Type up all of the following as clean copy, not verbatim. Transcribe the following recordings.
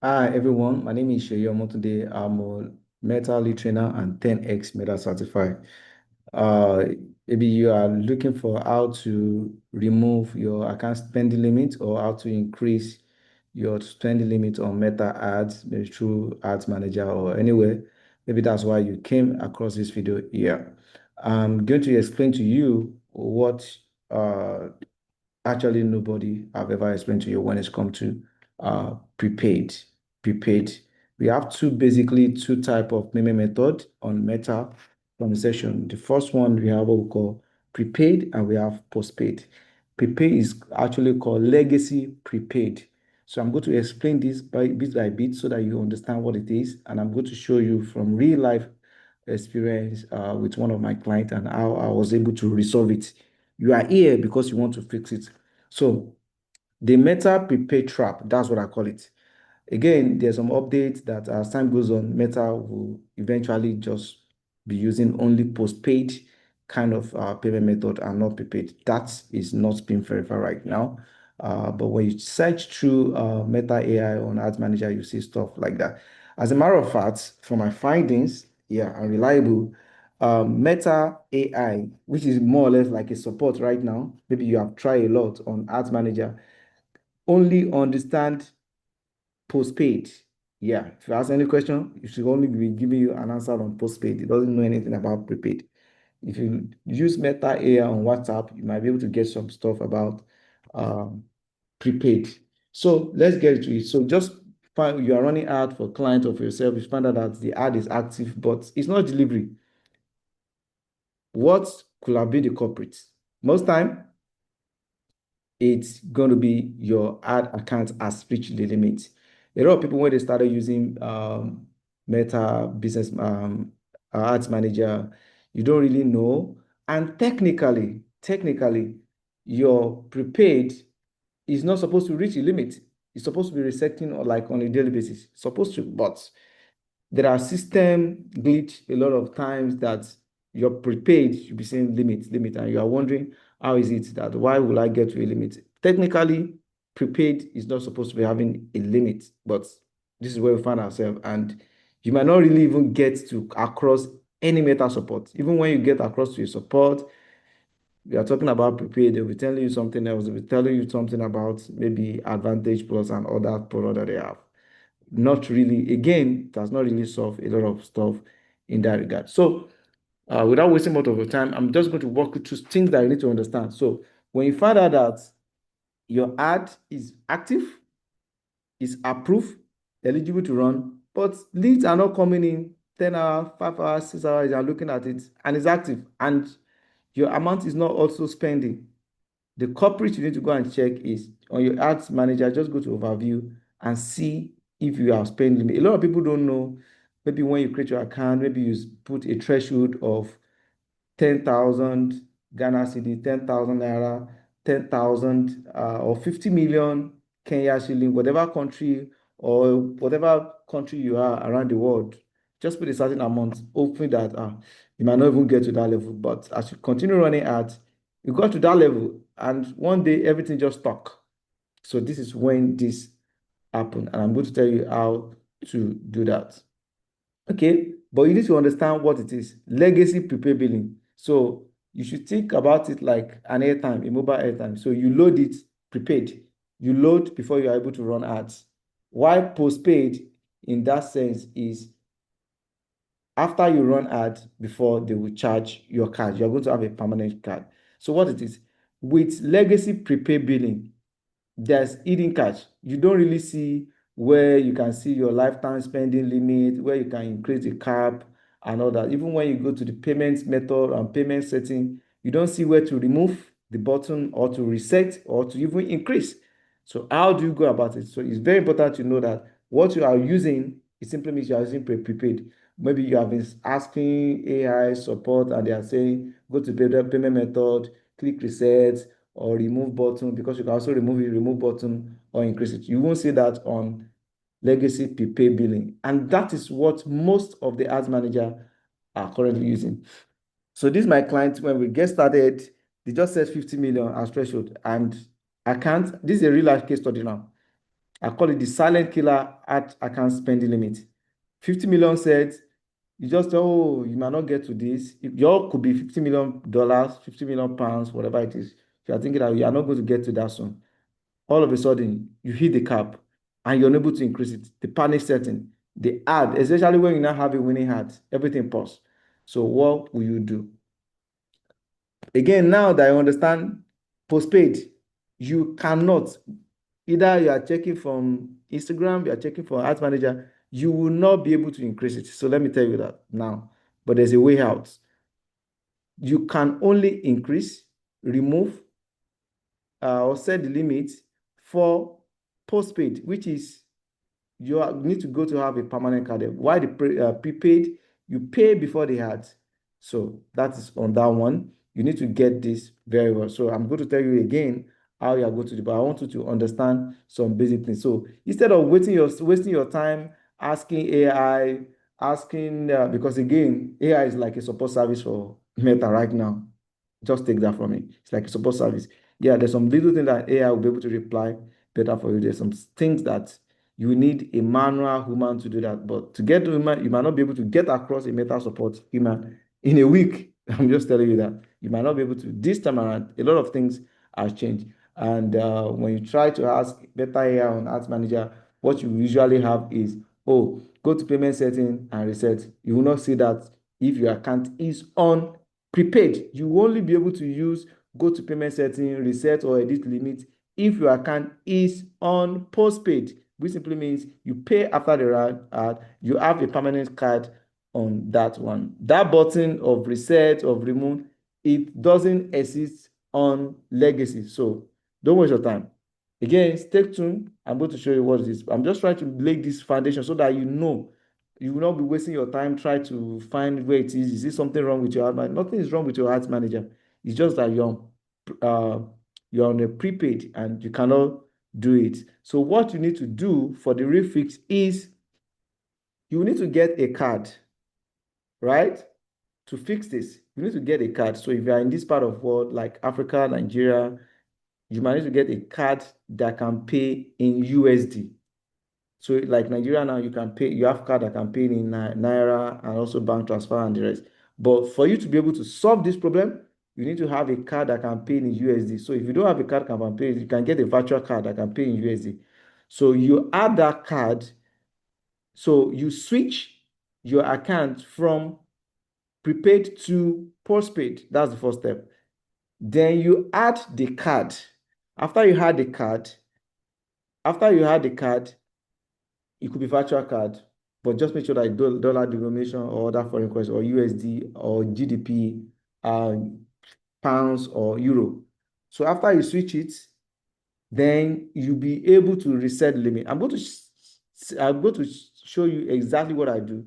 Hi everyone, my name is Sheyomo. Today I'm a Meta lead trainer and 10x Meta certified. Uh, Maybe you are looking for how to remove your account spending limit or how to increase your spending limit on Meta ads, maybe through Ads Manager or anywhere. Maybe that's why you came across this video here. I'm going to explain to you what uh, actually nobody have ever explained to you when it's come to prepaid. Prepaid. We have basically two type of payment method on Meta from the session. The first one we have what we call prepaid and we have postpaid. Prepaid is actually called legacy prepaid. So I'm going to explain this by bit so that you understand what it is, and I'm going to show you from real life experience with one of my clients and how I was able to resolve it. You are here because you want to fix it. So the Meta prepaid trap, that's what I call it. Again, there's some updates that as time goes on, Meta will eventually just be using only postpaid kind of payment method and not prepaid. That is not being verified right now. But when you search through Meta AI on Ads Manager, you see stuff like that. As a matter of fact, from my findings, yeah, are reliable. Meta AI, which is more or less like a support right now, maybe you have tried a lot on Ads Manager, only understand postpaid. Yeah, if you ask any question, it should only be giving you an answer on postpaid. It doesn't know anything about prepaid. If you use Meta AI on WhatsApp, you might be able to get some stuff about um, prepaid. So let's get to it. So just find you are running ad for client or for yourself. You find out that the ad is active, but it's not delivery. What could have been the culprit? Most time, it's going to be your ad account has reached the limit. A lot of people, when they started using Meta Business Ads Manager, you don't really know. And technically, your prepaid is not supposed to reach a limit. It's supposed to be resetting or like on a daily basis. It's supposed to, but there are system glitch a lot of times that your prepaid should be saying limit, and you are wondering how is it that why will I get to a limit? Technically, prepaid is not supposed to be having a limit, but this is where we find ourselves, and you might not really even get to across any Meta support. Even when you get across to a support, we are talking about prepaid, they'll be telling you something else. They'll be telling you something about maybe Advantage Plus and other product that they have. Not really, again, it has not really solved a lot of stuff in that regard. So, without wasting much of your time, I'm just going to walk you through things that you need to understand. So, when you find out that your ad is active, is approved, eligible to run, but leads are not coming in 10 hours, 5 hours, 6 hours, you are looking at it and it's active, and your amount is not also spending. The culprit you need to go and check is on your ads manager. Just go to overview and see if you are spending. A lot of people don't know. Maybe when you create your account, maybe you put a threshold of 10,000 Ghana cedi, 10,000 naira, 10,000 or 50 million Kenya shilling, whatever country or whatever country you are around the world. Just put a certain amount, hoping that you might not even get to that level. But as you continue running ads, you got to that level, and one day everything just stuck. So this is when this happened, and I'm going to tell you how to do that. Okay, but you need to understand what it is. Legacy prepaid billing. So you should think about it like an airtime, a mobile airtime. So you load it prepaid. You load before you are able to run ads. Why postpaid in that sense is after you run ads before they will charge your card. You're going to have a permanent card. So what it is, with legacy prepaid billing, there's hidden cash. You don't really see where you can see your lifetime spending limit, where you can increase the cap and all that. Even when you go to the payment method and payment setting, you don't see where to remove the button or to reset or to even increase. So how do you go about it? So it's very important to know that what you are using, it simply means you are using prepaid. Maybe you have been asking AI support and they are saying, go to payment method, click reset, or remove button, because you can also remove it, remove button or increase it. You won't see that on legacy prepaid billing. And that is what most of the ads manager are currently using. So this my client, when we get started, they just set 50 million as threshold. And I can't, this is a real life case study now. I call it the silent killer at account spending limit. 50 million said, you just, oh, you might not get to this. Your could be $50 million, £50 million, whatever it is. You are thinking that you are not going to get to that soon. All of a sudden, you hit the cap and you're unable to increase it. The panic setting, the ad, especially when you now have a winning ad, everything pause. So what will you do? Again, now that I understand postpaid, you cannot, either you are checking from Instagram, you are checking from Ads Manager, you will not be able to increase it. So let me tell you that now. But there's a way out. You can only increase, remove, or set the limit for postpaid, which is you need to go to have a permanent card. Why the prepaid? You pay before the ads. So that is on that one. You need to get this very well. So I'm going to tell you again how you are going to do, but I want you to understand some basic things. So instead of wasting your time asking AI, asking because again, AI is like a support service for Meta right now. Just take that from me. It's like a support service. Yeah, there's some little thing that AI will be able to reply better for you. There's some things that you need a manual human to do that. But to get to human, you might not be able to get across a meta support human in a week. I'm just telling you that you might not be able to. This time around, a lot of things have changed. And when you try to ask better AI on Ads Manager, what you usually have is, oh, go to payment setting and reset. You will not see that if your account is on prepaid. You will only be able to use go to payment setting, reset or edit limit if your account is on postpaid, which simply means you pay after the ad, you have a permanent card on that one. That button of reset, of remove, it doesn't exist on legacy. So don't waste your time. Again, stay tuned. I'm going to show you what it is. I'm just trying to lay this foundation so that you know you will not be wasting your time trying to find where it is. Is this something wrong with your ad manager? Nothing is wrong with your ads manager. It's just that uh, you're on a prepaid and you cannot do it. So what you need to do for the real fix is you need to get a card, right? To fix this, you need to get a card. So if you are in this part of world like Africa, Nigeria, you might need to get a card that can pay in USD. So like Nigeria now, you can pay, you have card that can pay in Naira and also bank transfer and the rest. But for you to be able to solve this problem, you need to have a card that can pay in USD. So if you don't have a card that can pay, you can get a virtual card that can pay in USD. So you add that card. So you switch your account from prepaid to postpaid. That's the first step. Then you add the card. After you add the card, after you add the card, it could be virtual card, but just make sure that dollar denomination or other foreign currency or USD or GDP, pounds or euro. So after you switch it, then you'll be able to reset the limit. I'm going to show you exactly what I do.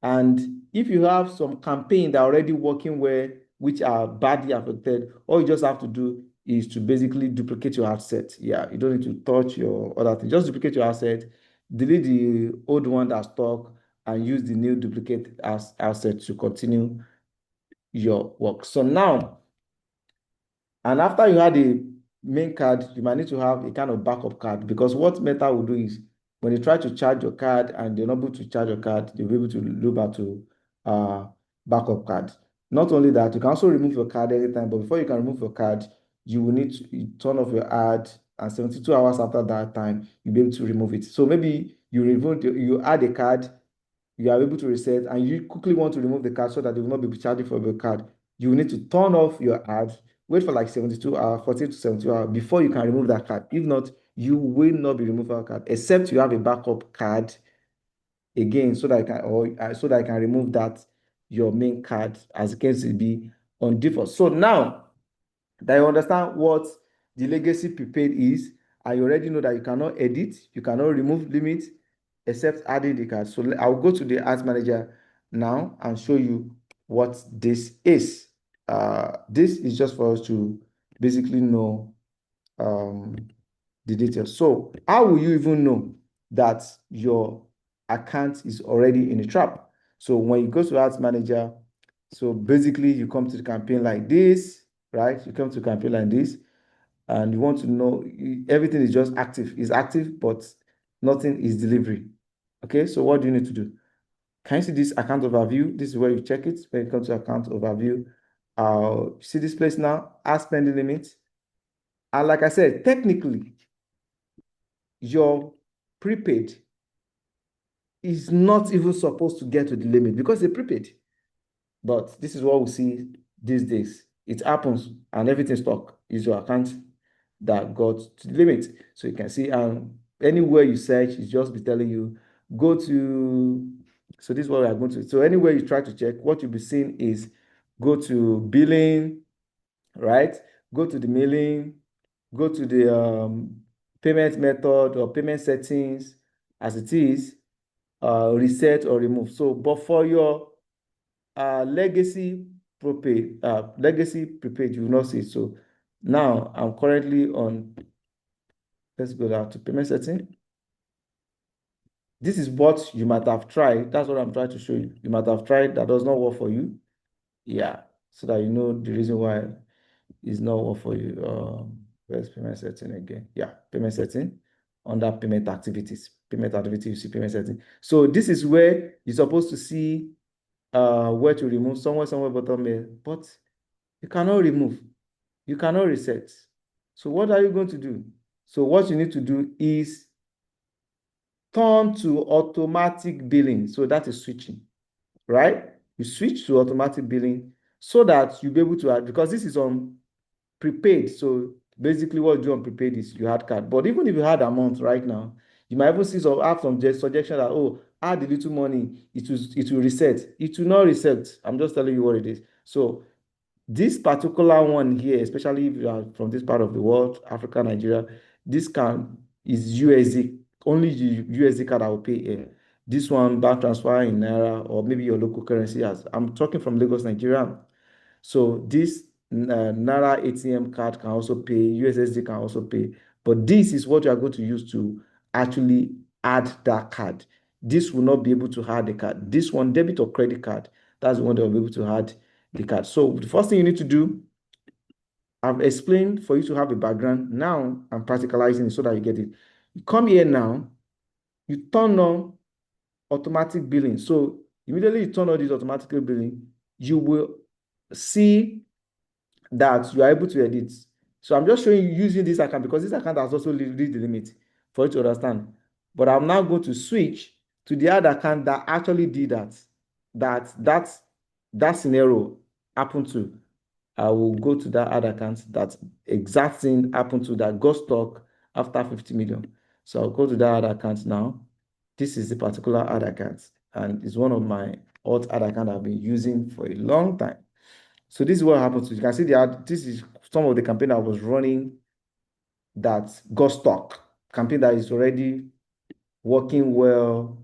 And if you have some campaign that are already working well, which are badly affected, all you just have to do is to basically duplicate your asset. Yeah, you don't need to touch your other thing. Just duplicate your asset, delete the old one that's stuck, and use the new duplicate asset to continue your work. So now, and after you had the main card, you might need to have a kind of backup card because what Meta will do is when they try to charge your card and they're not able to charge your card, they'll be able to loop back to backup card. Not only that, you can also remove your card anytime, but before you can remove your card, you will need to turn off your ad, and 72 hours after that time, you'll be able to remove it. So maybe you add a card, you are able to reset, and you quickly want to remove the card so that they will not be charging for your card. You will need to turn off your ad, wait for like 72 hours, 40 to 72 hours before you can remove that card. If not, you will not be removing that card, except you have a backup card again, so that I can so that I can remove that your main card as the case will be on default. So now that you understand what the legacy prepaid is, and you already know that you cannot edit, you cannot remove limits except adding the card. So I'll go to the ads manager now and show you what this is. This is just for us to basically know um, the details. So how will you even know that your account is already in a trap? So when you go to ads manager, so basically you come to the campaign like this, right? You come to campaign like this, and you want to know everything is just active, is active, but nothing is delivery. Okay, so what do you need to do? Can you see this account overview? This is where you check it. When it comes to account overview, see this place now, add spending limit. And like I said, technically, your prepaid is not even supposed to get to the limit because it's prepaid. But this is what we see these days. It happens and everything stuck is your account that got to the limit. So you can see anywhere you search, it's just be telling you, go to, so this is what we are going to. So anywhere you try to check, what you'll be seeing is go to billing, right? Go to the mailing, go to the payment method or payment settings as it is, reset or remove. So, but for your legacy prepaid, you will not see it. So now I'm currently on, let's go down to payment setting. This is what you might have tried. That's what I'm trying to show you. You might have tried that does not work for you. Yeah, so that you know the reason why it's not work for you. Where's payment setting again? Yeah, payment setting under payment activities. Payment activity, you see payment setting. So this is where you're supposed to see where to remove somewhere bottom there, but you cannot remove. You cannot reset. So what are you going to do? So what you need to do is turn to automatic billing. So that is switching, right? You switch to automatic billing so that you'll be able to add, because this is on prepaid. So basically what you do on prepaid is you add card. But even if you had amount right now, you might even see some suggestion that, oh, add a little money, it will reset. It will not reset. I'm just telling you what it is. So this particular one here, especially if you are from this part of the world, Africa, Nigeria, this can is USD, only USD card I will pay here. This one, bank transfer in Naira or maybe your local currency as I'm talking from Lagos, Nigeria. So this Naira ATM card can also pay, USSD can also pay. But this is what you are going to use to actually add that card. This will not be able to add the card. This one, debit or credit card, that's the one that will be able to add the card. So the first thing you need to do, I've explained for you to have a background. Now I'm practicalizing it so that you get it. You come here now, you turn on automatic billing. So immediately you turn on this automatic billing, you will see that you are able to edit. So I'm just showing you using this account because this account has also reached the limit for you to understand. But I'm now going to switch to the other account that actually did that. That scenario happened to. I will go to that other account that exact thing happened to that got stuck after 50 million. So I'll go to that other account now. This is the particular other account, and it's one of my old other account I've been using for a long time. So this is what happens. You can see the ad, this is some of the campaign I was running that got stuck. Campaign that is already working well,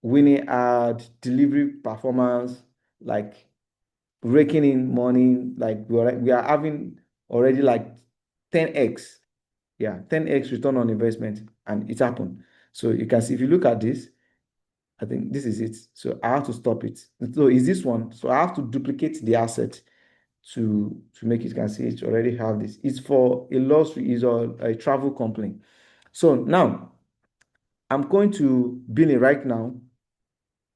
winning ad, delivery performance, like raking in money, like we are having already like 10x. Yeah, 10x return on investment, and it happened. So you can see if you look at this, I think this is it. So I have to stop it. So is this one? So I have to duplicate the asset to make it. You can see it already have this. It's for a luxury, is a travel company. So now I'm going to billing right now.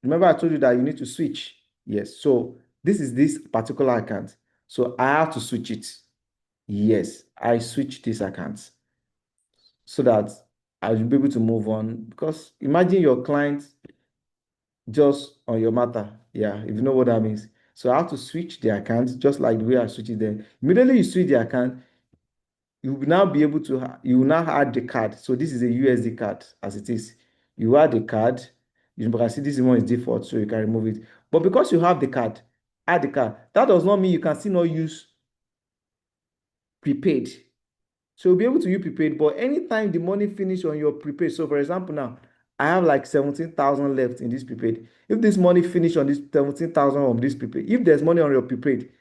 Remember I told you that you need to switch. Yes. So this is this particular account. So I have to switch it. Yes, I switch this account so that I'll be able to move on. Because imagine your client just on your matter. Yeah, if you know what that means. So I have to switch the account just like the way I switch it there. Immediately you switch the account, you will now be able to, you will now add the card. So this is a USD card as it is. You add the card, you can see this one is default, so you can remove it. But because you have the card, add the card. That does not mean you can still not use prepaid. So you'll be able to use prepaid, but anytime the money finish on your prepaid, so for example now, I have like 17,000 left in this prepaid. If this money finish on this 17,000 on this prepaid, if there's money on your prepaid,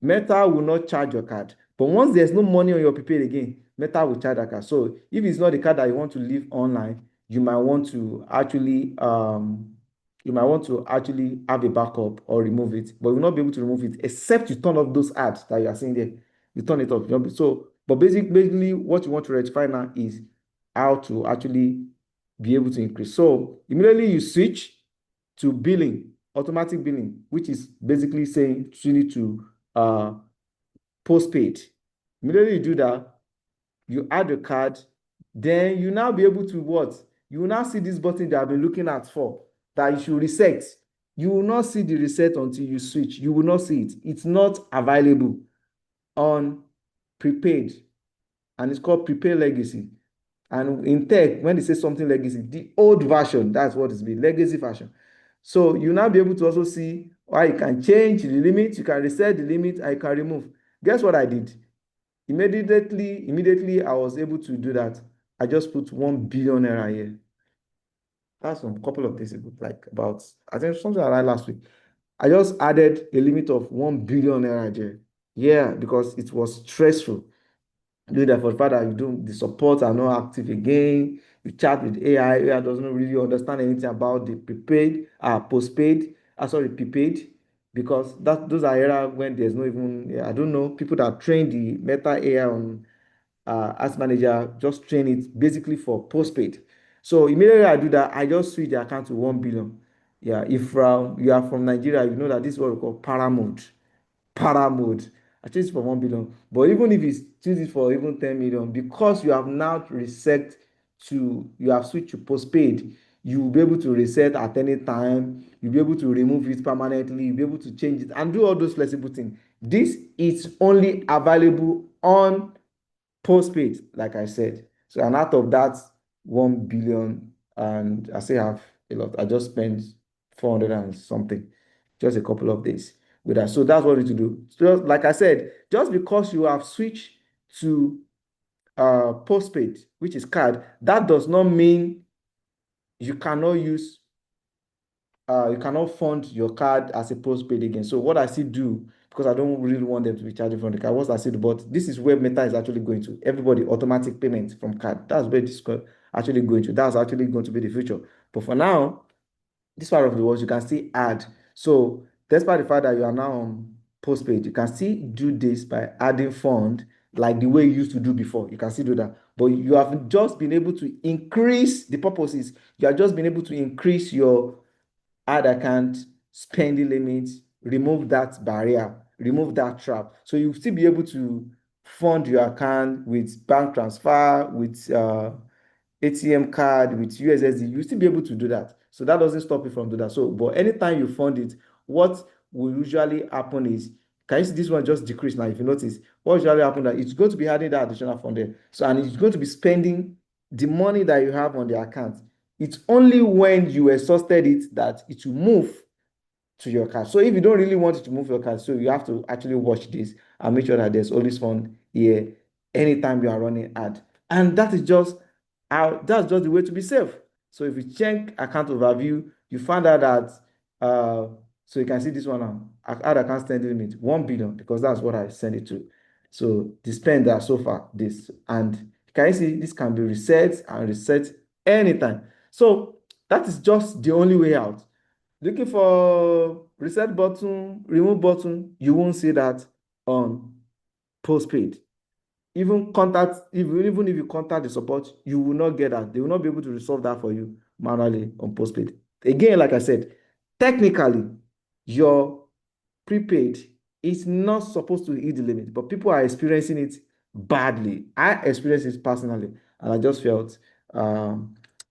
Meta will not charge your card. But once there's no money on your prepaid again, Meta will charge that card. So if it's not the card that you want to leave online, you might want to actually have a backup or remove it, but you will not be able to remove it except you turn off those ads that you are seeing there. you turn it off. So, but basically, what you want to rectify now is how to actually be able to increase. So immediately you switch to billing, automatic billing, which is basically saying switch to postpaid. Immediately you do that, you add the card, then you now be able to what? You will now see this button that I've been looking at for that you should reset. You will not see the reset until you switch. You will not see it. It's not available on prepaid, and it's called prepaid legacy. And in tech, when they say something legacy, the old version, that's what it's been, legacy version. So you now be able to also see how you can change the limit, you can reset the limit, and you can remove. Guess what I did? Immediately, I was able to do that. I just put 1 billion naira here. That's from a couple of days ago, like about, I think something like that last week. I just added a limit of 1 billion naira there. Yeah, because it was stressful. Do that for the fact that you do the support are not active again. You chat with AI. AI doesn't really understand anything about the prepaid, postpaid, sorry, prepaid, because those are era when there's no even, yeah, I don't know, people that train the Meta AI on Ask Manager just train it basically for postpaid. So immediately I do that, I just switch the account to 1 billion. Yeah, if you are from Nigeria, you know that this is what we call para mode. I choose it for 1 billion. But even if you choose it for even 10 million, because you have now reset you have switched to postpaid, you will be able to reset at any time. You'll be able to remove it permanently. You'll be able to change it and do all those flexible things. This is only available on postpaid, like I said. So, and out of that 1 billion, and I say I have a lot, I just spent 400 and something, just a couple of days with that. So that's what we need to do. Just like I said, just because you have switched to postpaid, which is card, that does not mean you cannot use you cannot fund your card as a postpaid again. So what I still do, because I don't really want them to be charging from the card, what I still do, but this is where Meta is actually going to. Everybody automatic payment from card. That's where this is actually going to. That's actually going to be the future. But for now, this part of the world, you can still add. So despite the fact that you are now on postpaid, you can still do this by adding fund like the way you used to do before. You can still do that. But you have just been able to increase the purposes. You have just been able to increase your add account, spending limits, remove that barrier, remove that trap. So you'll still be able to fund your account with bank transfer, with ATM card, with USSD. You'll still be able to do that. So that doesn't stop you from doing that. So, but anytime you fund it, what will usually happen is, can you see this one just decrease now? If you notice, what usually happen that it's going to be adding that additional fund there. So, and it's going to be spending the money that you have on the account. It's only when you exhausted it that it will move to your card. So if you don't really want it to move your card, so you have to actually watch this and make sure that there's always fund here anytime you are running ad. And that is just how that's just the way to be safe. So if you check account overview, you find out that so you can see this one now. Add account spending limit 1 billion because that's what I sent it to. So the spend that so far this, and can you see this can be reset and reset anytime. So that is just the only way out. Looking for reset button, remove button, you won't see that on postpaid. Even if you contact the support, you will not get that. They will not be able to resolve that for you manually on postpaid. Again, like I said, technically, your prepaid is not supposed to hit the limit, but people are experiencing it badly. I experienced it personally, and I just felt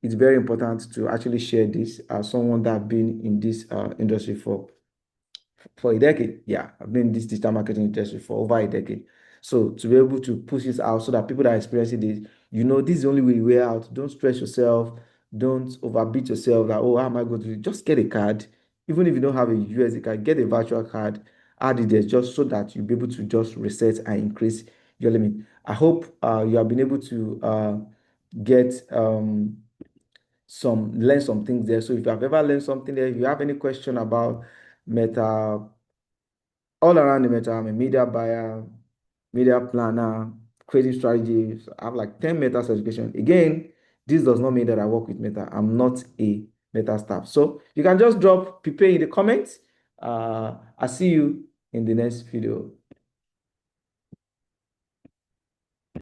it's very important to actually share this as someone that been in this industry for a decade. Yeah, I've been in this digital marketing industry for over a decade. So to be able to push this out so that people that are experiencing this, this is the only way out. Don't stress yourself. Don't overbeat yourself that, oh, how am I going to do it? Just get a card. Even if you don't have a USD card, get a virtual card, add it there just so that you'll be able to just reset and increase your limit. I hope you have been able to get learn some things there. So if you have ever learned something there, if you have any question about Meta, all around the Meta, I'm a media buyer, media planner, creative strategies. I have like 10 Meta certification. Again, this does not mean that I work with Meta. I'm not a Meta staff. So you can just drop prepare in the comments. I'll see you in the next video.